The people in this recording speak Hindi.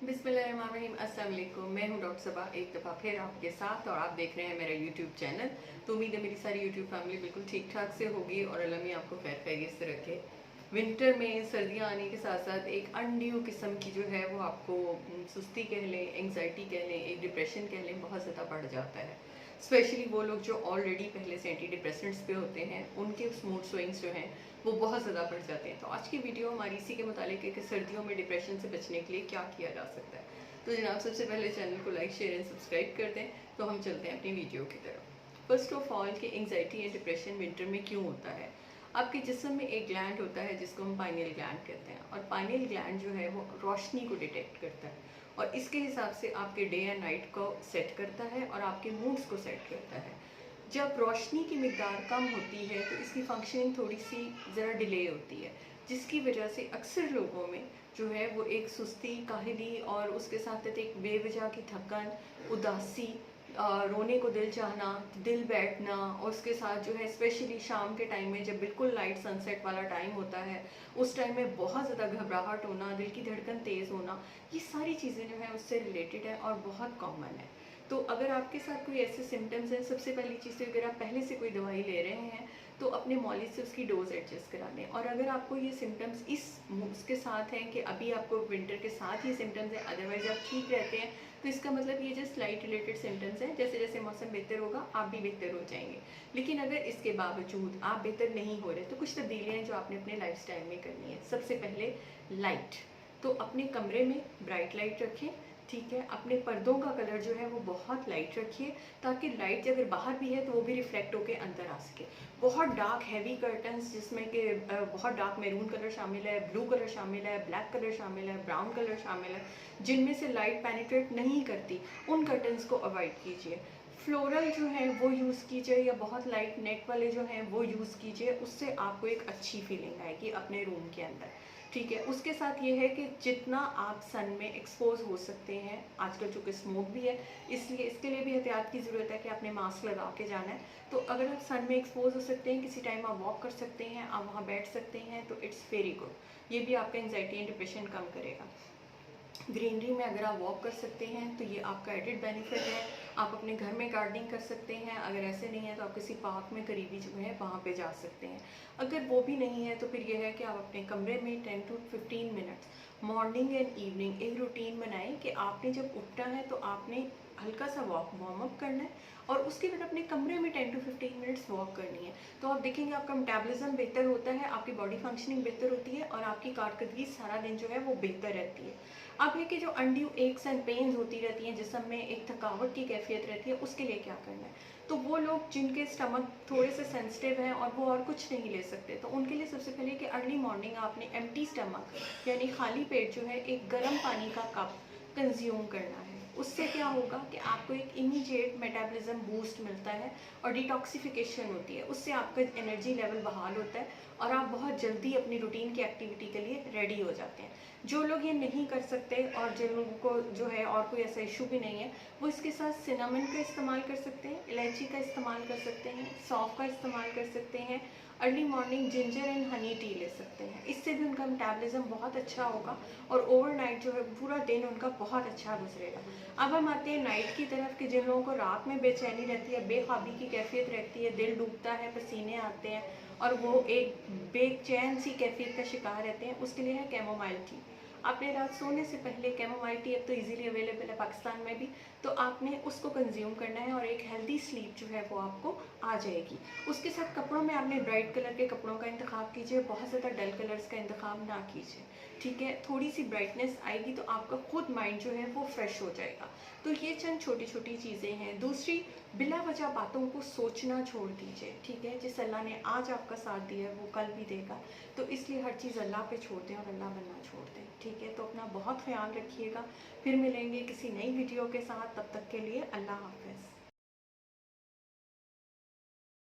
बिस्मिल्लाहिर्रहमानिर्रहीम। अस्सलाम वालेकुम। मैं हूं डॉक्टर सबा, एक दफ़ा फिर आपके साथ, और आप देख रहे हैं मेरा यूट्यूब चैनल। तो उम्मीद है मेरी सारी यूट्यूब फैमिली बिल्कुल ठीक ठाक से होगी और अल्लाह मियां आपको खैर खैरियत से रखे। विंटर में सर्दियां आने के साथ साथ एक अनड्यू किस्म की जो है वो आपको सुस्ती कह लें, एंग्जाइटी कह लें, एक डिप्रेशन कह लें, बहुत ज़्यादा बढ़ जाता है। स्पेशली वो लोग जो ऑलरेडी पहले से एंटी डिप्रेसेंट्स पे होते हैं, उनके मूड स्विंग्स जो हैं वो बहुत ज़्यादा बढ़ जाते हैं। तो आज की वीडियो हमारी इसी के मुतालिक है कि सर्दियों में डिप्रेशन से बचने के लिए क्या किया जा सकता है। तो जनाब, सबसे पहले चैनल को लाइक शेयर एंड सब्सक्राइब कर दें। तो हम चलते हैं अपनी वीडियो की तरफ। फर्स्ट ऑफ ऑल कि एंग्जाइटी या डिप्रेशन विंटर में क्यों होता है। आपके जिस्म में एक ग्लैंड होता है जिसको हम पाइनियल ग्लैंड कहते हैं, और पाइनियल ग्लैंड जो है वो रोशनी को डिटेक्ट करता है और इसके हिसाब से आपके डे एंड नाइट को सेट करता है और आपके मूड्स को सेट करता है। जब रोशनी की मिकदार कम होती है तो इसकी फंक्शनिंग थोड़ी सी ज़रा डिले होती है, जिसकी वजह से अक्सर लोगों में जो है वो एक सुस्ती, काहली और उसके साथ साथ एक बेवजह की थकन, उदासी, रोने को दिल चाहना, दिल बैठना, और उसके साथ जो है स्पेशली शाम के टाइम में जब बिल्कुल लाइट सनसेट वाला टाइम होता है, उस टाइम में बहुत ज़्यादा घबराहट होना, दिल की धड़कन तेज़ होना, ये सारी चीज़ें जो हैं उससे रिलेटेड है और बहुत कॉमन है। तो अगर आपके साथ कोई ऐसे सिम्टम्स हैं, सबसे पहली चीज़ तो अगर आप पहले से कोई दवाई ले रहे हैं तो अपने मौलिद से उसकी डोज एडजस्ट करा लें। और अगर आपको ये सिम्टम्स उसके साथ हैं कि अभी आपको विंटर के साथ ये सिम्टम्स हैं, अदरवाइज आप ठीक रहते हैं, तो इसका मतलब ये जस्ट लाइट रिलेटेड सिम्टम्स हैं। जैसे जैसे मौसम बेहतर होगा आप भी बेहतर हो जाएंगे। लेकिन अगर इसके बावजूद आप बेहतर नहीं हो रहे तो कुछ तब्दीलियाँ हैं जो आपने अपने लाइफ में करनी है। सबसे पहले लाइट, तो अपने कमरे में ब्राइट लाइट रखें। ठीक है, अपने पर्दों का कलर जो है वो बहुत लाइट रखिए, ताकि लाइट अगर बाहर भी है तो वो भी रिफ्लेक्ट होकर अंदर आ सके। बहुत डार्क हैवी कर्टन्स जिसमें कि बहुत डार्क मैरून कलर शामिल है, ब्लू कलर शामिल है, ब्लैक कलर शामिल है, ब्राउन कलर शामिल है, जिनमें से लाइट पेनिट्रेट नहीं करती, उन कर्टन्स को अवॉइड कीजिए। फ्लोरल जो है वो यूज़ कीजिए, या बहुत लाइट नेट वाले जो हैं वो यूज़ कीजिए, उससे आपको एक अच्छी फीलिंग आएगी अपने रूम के अंदर। ठीक है, उसके साथ ये है कि जितना आप सन में एक्सपोज हो सकते हैं, आजकल चूँकि स्मोक भी है इसलिए इसके लिए भी एहतियात की ज़रूरत है कि आपने मास्क लगा के जाना है। तो अगर आप सन में एक्सपोज हो सकते हैं, किसी टाइम आप वॉक कर सकते हैं, आप वहाँ बैठ सकते हैं, तो इट्स वेरी गुड। ये भी आपका एंजाइटी एंड डिप्रेशन कम करेगा। ग्रीनरी में अगर आप वॉक कर सकते हैं तो ये आपका एडिड बेनिफिट है। आप अपने घर में गार्डनिंग कर सकते हैं, अगर ऐसे नहीं है तो आप किसी पार्क में करीबी जो है वहाँ पे जा सकते हैं। अगर वो भी नहीं है तो फिर ये है कि आप अपने कमरे में 10 to 15 minutes morning and evening एक रूटीन बनाएं कि आपने जब उठना है तो आपने हल्का सा वॉक वार्म अप करना है और उसके बाद अपने कमरे में 10 to 15 मिनट्स वॉक करनी है। तो आप देखेंगे आपका मेटाबॉलिज्म बेहतर होता है, आपकी बॉडी फंक्शनिंग बेहतर होती है और आपकी कारकर्दगी सारा दिन जो है वो बेहतर रहती है। अब है कि जो अनड्यू एक्स एंड पेन्स होती रहती हैं, जिसम में एक थकावट की कैफियत रहती है, उसके लिए क्या करना है। तो वो लोग जिनके स्टमक थोड़े से सेंसिटिव हैं और वो और कुछ नहीं ले सकते, तो उनके लिए सबसे पहले कि अर्ली मॉर्निंग आपने एम्प्टी स्टमक यानी खाली पेट जो है एक गर्म पानी का कप कंज्यूम करना है। उससे क्या होगा कि आपको एक इमीडिएट मेटाबॉलिज्म बूस्ट मिलता है और डिटॉक्सिफिकेशन होती है, उससे आपका एनर्जी लेवल बहाल होता है और आप बहुत जल्दी अपनी रूटीन की एक्टिविटी के लिए रेडी हो जाते हैं। जो लोग ये नहीं कर सकते और जिन लोगों को जो है और कोई ऐसा इशू भी नहीं है, वो इसके साथ सिनामन का इस्तेमाल कर सकते हैं, इलायची का इस्तेमाल कर सकते हैं, सौंफ का इस्तेमाल कर सकते हैं, early morning ginger and honey T ले सकते हैं। इससे भी उनका मेटाबॉलिज्म बहुत अच्छा होगा और ओवरनाइट जो है पूरा दिन उनका बहुत अच्छा गुजरेगा। अब हम आते हैं नाइट की तरफ कि जिन लोगों को रात में बेचैनी रहती है, बेख्वाबी की कैफियत रहती है, दिल डूबता है, पसीने आते हैं और वो एक बेचैन सी कैफियत का शिकार रहते हैं, उसके लिए है कैमोमाइल टी। आपने रात सोने से पहले कैमोमाइल टी अब तो इजीली अवेलेबल है पाकिस्तान में भी, तो आपने उसको कंज्यूम करना है और एक हेल्दी स्लीप जो है वो आपको आ जाएगी। उसके साथ कपड़ों में आपने ब्राइट कलर के कपड़ों का इंतखाब कीजिए, बहुत ज़्यादा डल कलर्स का इंतखाब ना कीजिए। ठीक है, थोड़ी सी ब्राइटनेस आएगी तो आपका खुद माइंड जो है वो फ्रेश हो जाएगा। तो ये चंद छोटी छोटी चीज़ें हैं। दूसरी, बिला वजह बातों को सोचना छोड़ दीजिए। ठीक है, जिस अल्लाह ने आज आपका साथ दिया है वो कल भी देगा, तो इसलिए हर चीज़ अल्लाह पे छोड़ दें और अल्लाह बनना छोड़ दें। ठीक है, तो अपना बहुत ख्याल रखिएगा। फिर मिलेंगे किसी नई वीडियो के साथ, तब तक के लिए अल्लाह हाफ़िज़।